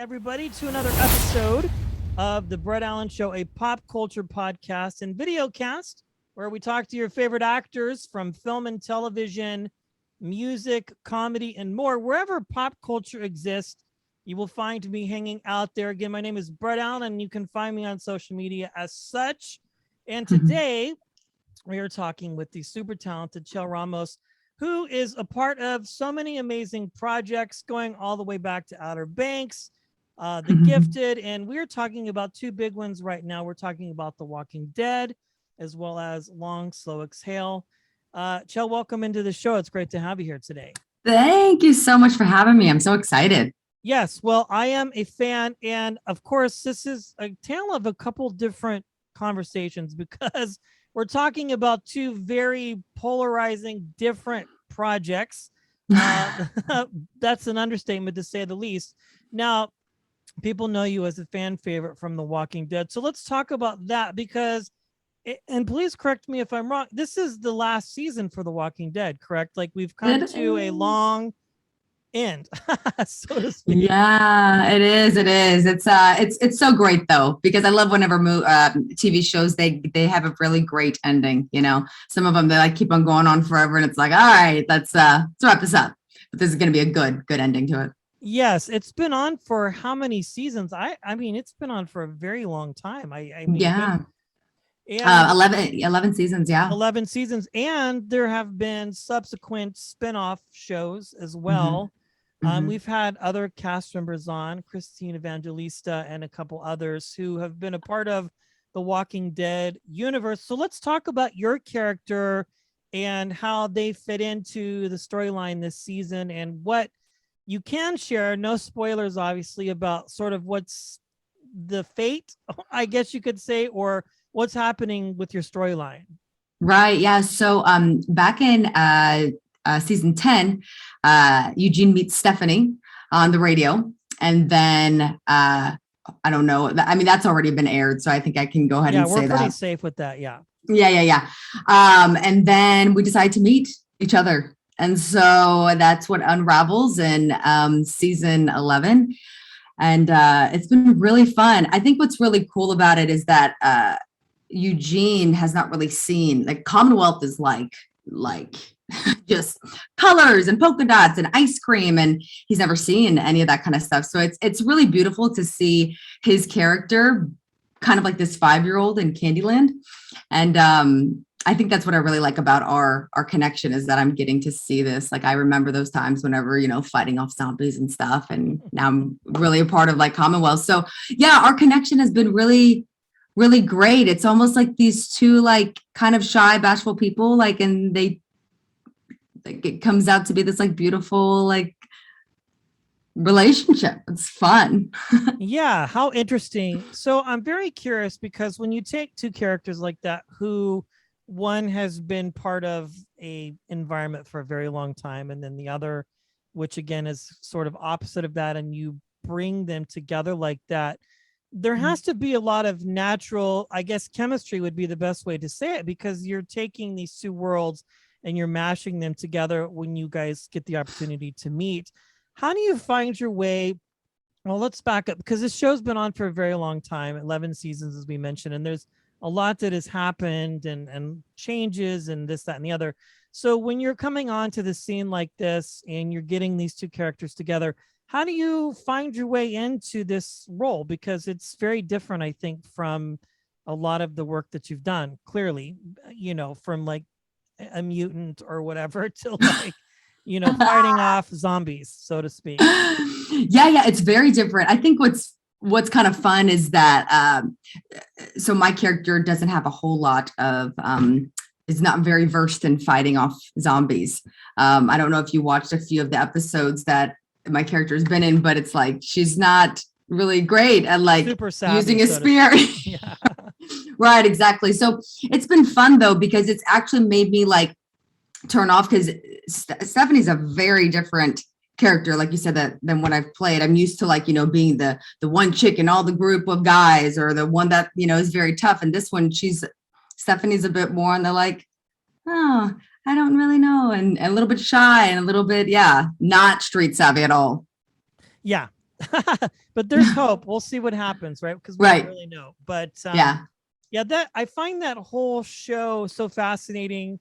everybody, to another episode of the Brett Allan Show, a pop culture podcast and video cast where we talk to your favorite actors from film and television, music, comedy, and more. Wherever pop culture exists, you will find me hanging out there. Again, my name is Brett Allan, and you can find me on social media as such. And today, we are talking with the super talented Chelle Ramos, who is a part of so many amazing projects going all the way back to Outer Banks, The Gifted, and we're talking about two big ones right now. We're talking about The Walking Dead, as well as Long Slow Exhale. Chelle, welcome into the show. It's great to have you here today. Thank you so much for having me. I'm so excited. Yes, well, I am a fan, and of course, this is a tale of a couple different conversations because we're talking about two very polarizing, different projects. That's an understatement to say the least. Now, people know you as a fan favorite from The Walking Dead. So let's talk about that because, and please correct me if I'm wrong, this is the last season for The Walking Dead, correct? Like we've come to a long end, so to speak. Yeah, it is. It's so great though, because I love whenever TV shows, they have a really great ending. You know, some of them, they like keep on going on forever and it's like, all right, let's wrap this up. But this is going to be a good ending to it. Yes, it's been on for how many seasons? I mean, it's been on for a very long time. I mean, yeah. And 11 seasons. Yeah. 11 seasons. And there have been subsequent spinoff shows as well. We've had other cast members on, Christine Evangelista and a couple others who have been a part of the Walking Dead universe. So let's talk about your character and how they fit into the storyline this season and what you can share. No spoilers, obviously, about sort of what's the fate, I guess you could say, or what's happening with your storyline. Right. Yeah. So back in season 10, Eugene meets Stephanie on the radio. And then I don't know. I mean, that's already been aired. So I think I can go ahead and say that. Yeah, we're pretty safe with that. Yeah. Yeah. And then we decide to meet each other. And so that's what unravels in season 11. And it's been really fun. I think what's really cool about it is that Eugene has not really seen, like, Commonwealth is like just colors and polka dots and ice cream, and he's never seen any of that kind of stuff. So it's really beautiful to see his character kind of like this 5-year-old in Candyland. And I think that's what I really like about our connection, is that I'm getting to see this. Like, I remember those times whenever, you know, fighting off zombies and stuff, and now I'm really a part of like Commonwealth. So yeah, our connection has been really great. It's almost like these two like kind of shy, bashful people, like, and it comes out to be this like beautiful like relationship. It's fun. Yeah, how interesting. So I'm very curious because when you take two characters like that, who one has been part of a environment for a very long time, and then the other, which again is sort of opposite of that, and you bring them together like that, there has to be a lot of natural, I guess chemistry would be the best way to say it, because you're taking these two worlds and you're mashing them together when you guys get the opportunity to meet. How do you find your way? Well, let's back up, because this show's been on for a very long time, 11 seasons, as we mentioned, and there's a lot that has happened and changes and this, that, and the other. So when you're coming on to the scene like this and you're getting these two characters together, how do you find your way into this role? Because it's very different, I think, from a lot of the work that you've done, clearly, you know, from like a mutant or whatever to like, you know, fighting off zombies, so to speak. Yeah, it's very different. I think what's kind of fun is that so my character doesn't have a whole lot of is not very versed in fighting off zombies. I don't know if you watched a few of the episodes that my character has been in, but it's like she's not really great at like using a spear. Yeah. Right, exactly. So it's been fun though, because it's actually made me like turn off, because Stephanie's a very different character, like you said, than when I've played. I'm used to like, you know, being the one chick in all the group of guys, or the one that, you know, is very tough. And this one, Stephanie's a bit more on the like, oh, I don't really know, and a little bit shy and a little bit, not street savvy at all. Yeah. But there's hope. We'll see what happens, right? Because we don't Right. really know. But Yeah. yeah, that I find that whole show so fascinating.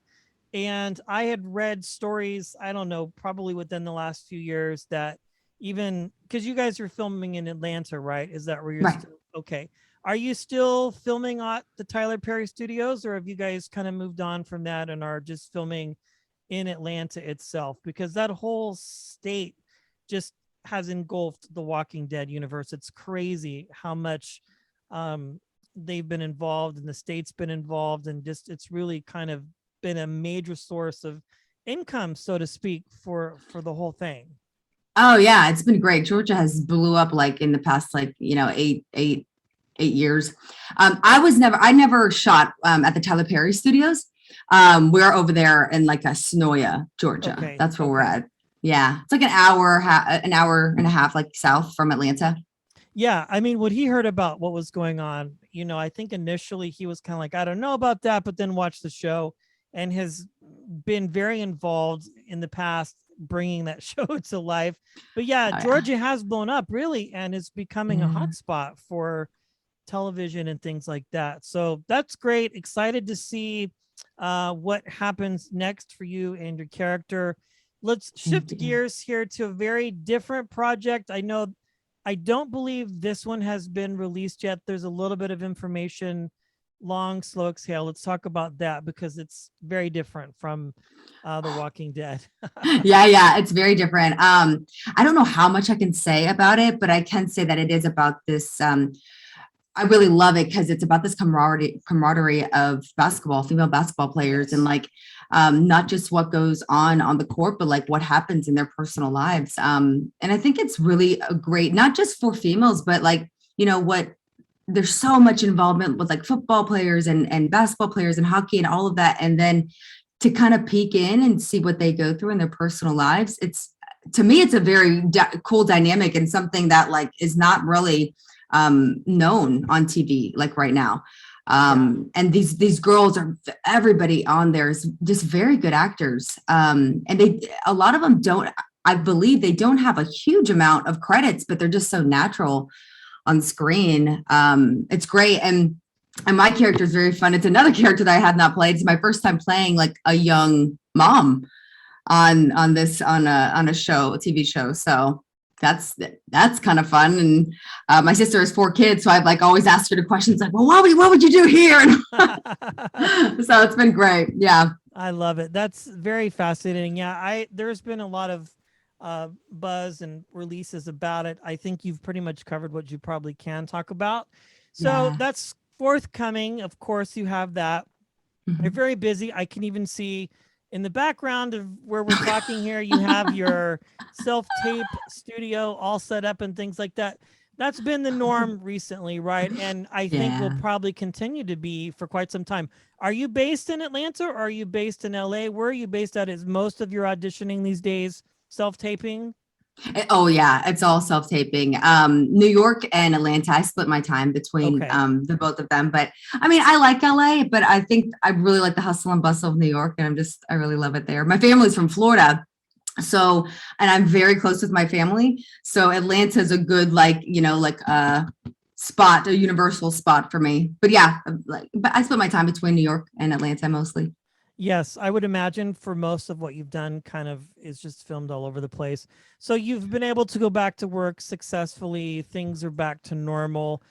And I had read stories, I don't know, probably within the last few years that even because you guys are filming in Atlanta, right? Is that where you're Right. still okay? Are you still filming at the Tyler Perry Studios, or have you guys kind of moved on from that and are just filming in Atlanta itself? Because that whole state just has engulfed the Walking Dead universe. It's crazy how much um, they've been involved and the state's been involved, and just it's really kind of been a major source of income, so to speak, for the whole thing. Oh yeah, it's been great. Georgia has blew up like in the past, like, 8 years. I never shot at the Tyler Perry Studios. We're over there in like Senoia, Georgia. Okay. That's where we're Okay. at. Yeah, it's like an hour and a half, like south from Atlanta. Yeah, I mean, what he heard about what was going on, I think initially he was kind of like, I don't know about that, but then watched the show and has been very involved in the past bringing that show to life. But yeah, Oh, yeah. Georgia has blown up really and is becoming a Yeah. hotspot for television and things like that. So that's great. Excited to see what happens next for you and your character. Let's Thank shift you. gears here to a very different project. I don't believe this one has been released yet. There's a little bit of information. Long, slow exhale. Let's talk about that because it's very different from The Walking Dead. Yeah, it's very different. I don't know how much I can say about it, but I can say that it is about this. I really love it because it's about this camaraderie of female basketball players, and Yes. like not just what goes on the court, but like what happens in their personal lives. And I think it's really a great, not just for females, but like, what there's so much involvement with like football players and basketball players and hockey and all of that. And then to kind of peek in and see what they go through in their personal lives. To me, it's a very cool dynamic and something that like is not really known on TV like right now. Yeah. And these girls everybody on there is just very good actors. And a lot of them I believe they don't have a huge amount of credits, but they're just so natural on screen. It's great. And my character is very fun. It's another character that I have not played. It's my first time playing like a young mom on a TV show. So that's kind of fun. And my sister has 4 kids, so I've like always asked her the questions like, well, what would you do here? So it's been great. Yeah. I love it. That's very fascinating. Yeah, there's been a lot of buzz and releases about it. I think you've pretty much covered what you probably can talk about. So Yeah. that's forthcoming. Of course, you have that. You're Mhm. very busy. I can even see in the background of where we're talking here, you have your self-tape studio all set up and things like that. That's been the norm recently, right? And I think will Yeah. probably continue to be for quite some time. Are you based in Atlanta or are you based in LA? Where are you based at? Is most of your auditioning these days self-taping? Oh yeah, it's all self-taping. New York and Atlanta, I split my time between Okay. the both of them. But I mean, I like LA, but I think I really like the hustle and bustle of New York, and I really love it there. My family's from Florida, so, and I'm very close with my family. So Atlanta is a good spot, a universal spot for me. But yeah, but I split my time between New York and Atlanta mostly. Yes, I would imagine for most of what you've done kind of is just filmed all over the place. So you've been able to go back to work successfully. Things are back to normal.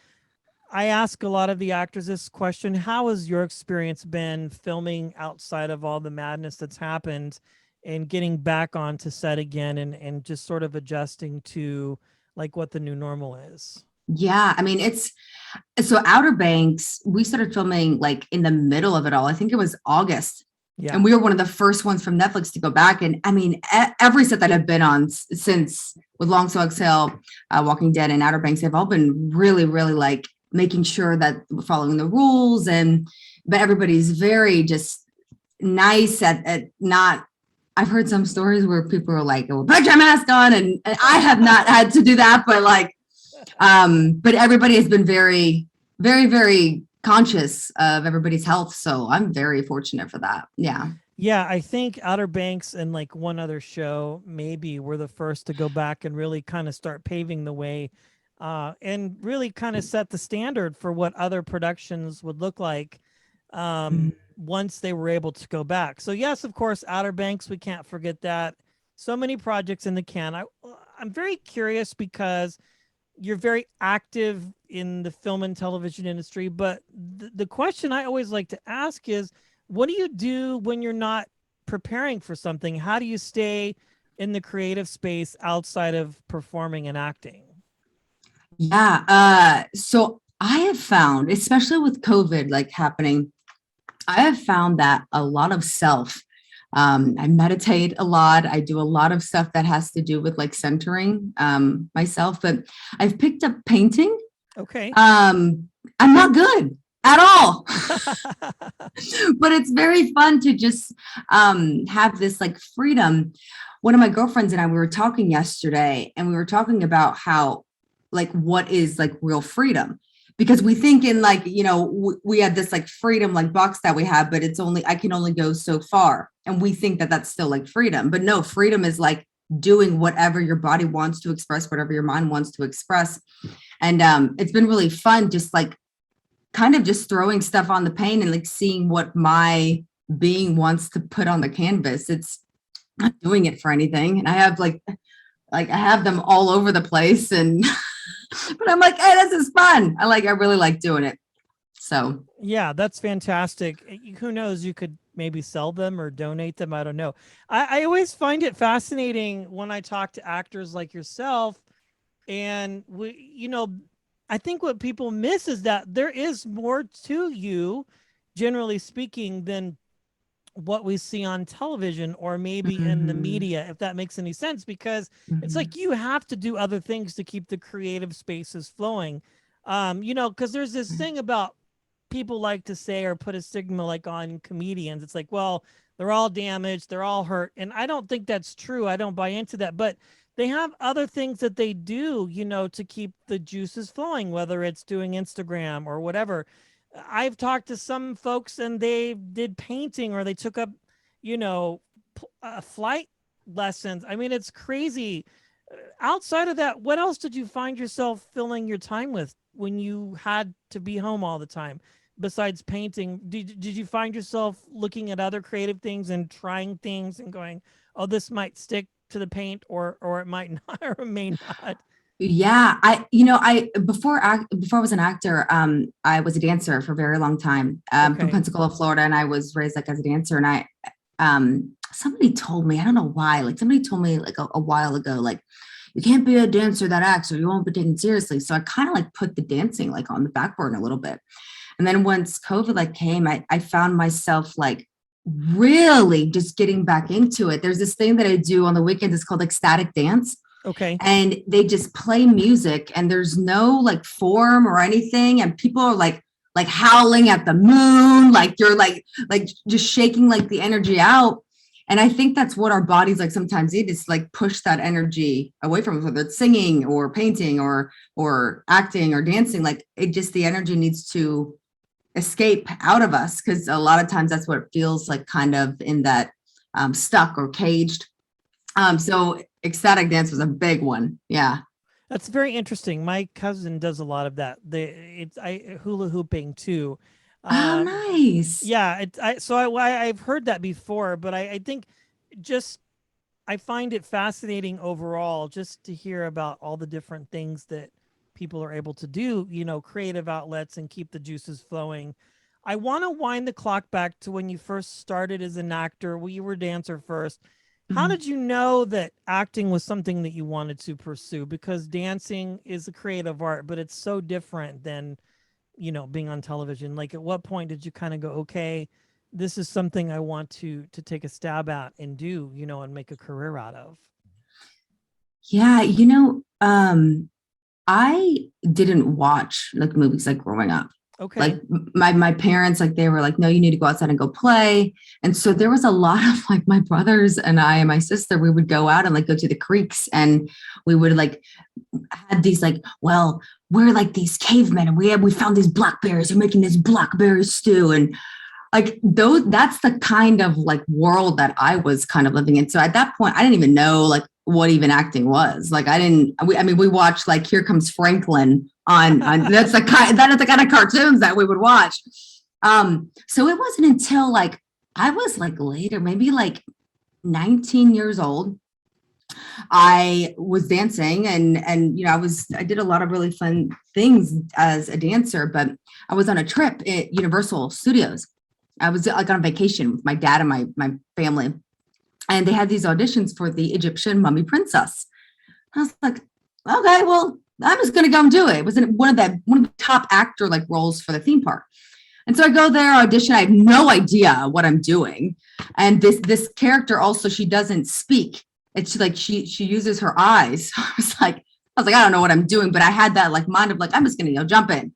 I ask a lot of the actors this question. How has your experience been filming outside of all the madness that's happened and getting back onto set again and just sort of adjusting to like what the new normal is? Yeah, I mean, so Outer Banks, we started filming like in the middle of it all. I think it was August. Yeah. And we were one of the first ones from Netflix to go back. And I mean, every set that I've been on since with Long Slow Exhale, Walking Dead, and Outer Banks, they've all been really, really like making sure that we're following the rules. But everybody's very just nice at not. I've heard some stories where people are like, "Oh, put your mask on," and I have not had to do that, but like, but everybody has been very, very, very conscious of everybody's health. So I'm very fortunate for that. Yeah. Yeah, I think Outer Banks and like one other show maybe were the first to go back and really kind of start paving the way, and really kind of set the standard for what other productions would look like, Mhm. once they were able to go back. So yes, of course, Outer Banks, we can't forget that. So many projects in the can. I'm very curious because you're very active in the film and television industry, but the question I always like to ask is, what do you do when you're not preparing for something? How do you stay in the creative space outside of performing and acting? Yeah. So I have found, especially with COVID like happening, I have found that a lot of self. I meditate a lot. I do a lot of stuff that has to do with like centering myself, but I've picked up painting. Okay. I'm not good at all, but it's very fun to just have this like freedom. One of my girlfriends and I, we were talking yesterday and we were talking about how, like, what is like real freedom? Because we think in like, we had this like freedom like box that we have, but it's only, I can only go so far. And we think that that's still like freedom, but no, freedom is like doing whatever your body wants to express, whatever your mind wants to express. And it's been really fun, just like kind of just throwing stuff on the paint and like seeing what my being wants to put on the canvas. It's not doing it for anything. And I have like I have them all over the place and but I'm like, hey, this is fun. I really like doing it. So Yeah, that's fantastic. Who knows? You could maybe sell them or donate them. I don't know. I always find it fascinating when I talk to actors like yourself, and I think what people miss is that there is more to you, generally speaking, than what we see on television or maybe in the mhm, media, if that makes any sense, because it's mhm, like you have to do other things to keep the creative spaces flowing. Because there's this thing about people like to say or put a stigma like on comedians. It's like, well, they're all damaged, they're all hurt. And I don't think that's true. I don't buy into that. But they have other things that they do, to keep the juices flowing, whether it's doing Instagram or whatever. I've talked to some folks and they did painting or they took up, you know, flight lessons. I mean, it's crazy. Outside of that, what else did you find yourself filling your time with when you had to be home all the time? Besides painting, did you find yourself looking at other creative things and trying things and going, oh, this might stick to the paint or it might not or it may not? yeah, I before I was an actor, I was a dancer for a very long time, from Okay. Pensacola, Florida, and I was raised like as a dancer. And somebody told me, I don't know why, like somebody told me like a while ago, like you can't be a dancer that acts or you won't be taken seriously. So I kind of like put the dancing like on the back burner a little bit. And then once COVID like came, I found myself like really just getting back into it. There's this thing that I do on the weekends. It's called ecstatic dance, Okay. and they just play music and there's no like form or anything, and people are like howling at the moon, like you're like just shaking like the energy out. And I think that's what our bodies like sometimes need, is like push that energy away from us, whether it's singing or painting or acting or dancing. Like it just, the energy needs to escape out of us, because a lot of times that's what it feels like, kind of in that stuck or caged. So ecstatic dance was a big one. Yeah. That's very interesting. My cousin does a lot of that. It's I hula hooping too. Oh, Um, nice. yeah, I've heard that before, but I think just I find it fascinating overall just to hear about all the different things that people are able to do, creative outlets and keep the juices flowing. I want to wind the clock back to when you first started as an actor. Well, you were a dancer first. How Mhm. did you know that acting was something that you wanted to pursue? Because dancing is a creative art, but it's so different than, being on television. Like at what point did you kind of go, okay, this is something I want to take a stab at and do, and make a career out of? Yeah, I didn't watch like movies like growing up. Like Okay. my parents, like they were like, no, you need to go outside and go play. And so there was a lot of like my brothers and I and my sister, we would go out and like go to the creeks, and we would like had these like, well, we're like these cavemen and we found these blackberries, we're making this blackberry stew. And like those, that's the kind of like world that I was kind of living in. So at that point, I didn't even know like what even acting was. Like I mean, we watched like Here Comes Franklin on that is the kind of cartoons that we would watch. So it wasn't until like I was like later, maybe like 19 years old, I was dancing and you know, I did a lot of really fun things as a dancer, but I was on a trip at Universal Studios. I was like on vacation with my dad and my family, and they had these auditions for the Egyptian mummy princess. I was like, okay, well, I'm just gonna go and do it. It was one of the top actor like roles for the theme park. And so I go there, audition. I have no idea what I'm doing. And this character also, she doesn't speak. It's like she uses her eyes. I was like, I don't know what I'm doing, but I had that like mind of like, I'm just gonna jump in.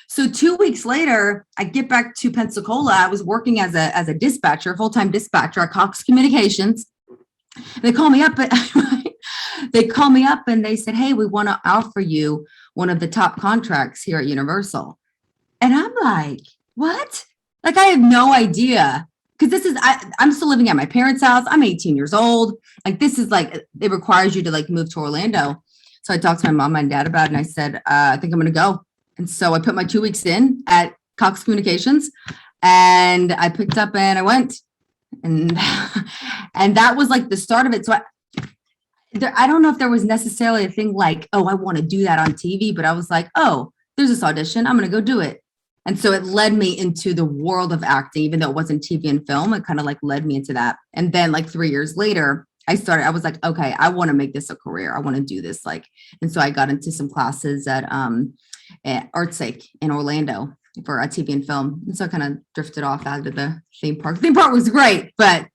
So 2 weeks later, I get back to Pensacola. I was working as a dispatcher, full-time dispatcher at Cox Communications. They call me up, and they said, hey, we want to offer you one of the top contracts here at Universal. And I'm like, what? Like, I have no idea. Because I'm still living at my parents' house. I'm 18 years old. Like, this is like, it requires you to like move to Orlando. So I talked to my mom and dad about it, and I said, I think I'm going to go. And so I put my 2 weeks in at Cox Communications, and I picked up and I went. And that was like the start of it. So I don't know if there was necessarily a thing like, oh, I want to do that on TV, but I was like, oh, there's this audition. I'm going to go do it. And so it led me into the world of acting, even though it wasn't TV and film, it kind of like led me into that. And then like 3 years later, I was like, okay, I want to make this a career. I want to do this. Like, and so I got into some classes at Artsake in Orlando for a TV and film. And so I kind of drifted off out of the theme park. Theme park was great, but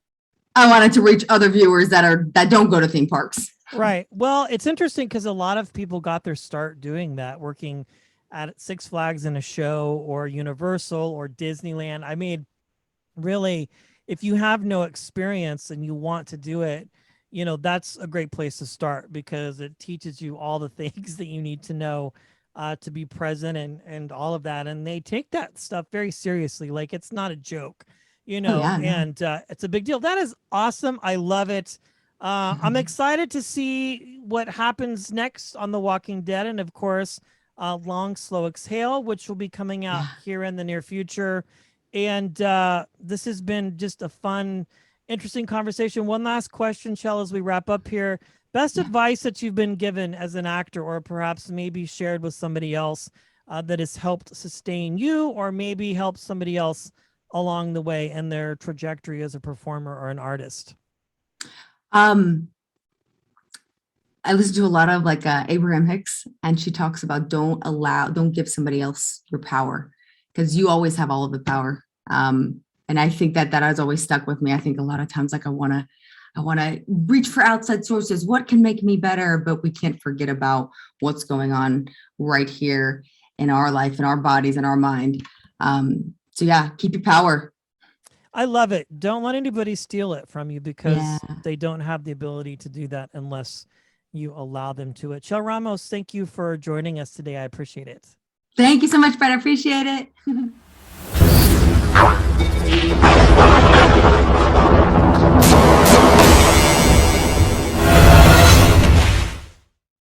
I wanted to reach other viewers that don't go to theme parks. Right. Well, it's interesting because a lot of people got their start doing that, working at Six Flags in a show or Universal or Disneyland. I mean, really, if you have no experience and you want to do it, you know, that's a great place to start because it teaches you all the things that you need to know to be present and all of that. And they take that stuff very seriously. Like, it's not a joke, you know, and it's a big deal. That is awesome. I love it. I'm excited to see what happens next on The Walking Dead. And of course, Long Slow Exhale, which will be coming out here in the near future. And this has been just a fun, interesting conversation. One last question, Chelle, as we wrap up here. Best advice that you've been given as an actor, or perhaps maybe shared with somebody else that has helped sustain you, or maybe help somebody else along the way in their trajectory as a performer or an artist? I listen to a lot of like Abraham Hicks, and she talks about don't give somebody else your power, because you always have all of the power. And I think that has always stuck with me. I think a lot of times, like I want to reach for outside sources. What can make me better? But we can't forget about what's going on right here in our life, in our bodies, in our mind. So yeah, keep your power. I love it. Don't let anybody steal it from you, because they don't have the ability to do that unless you allow them to it. Chelle Ramos, thank you for joining us today. I appreciate it. Thank you so much, Brett. I appreciate it.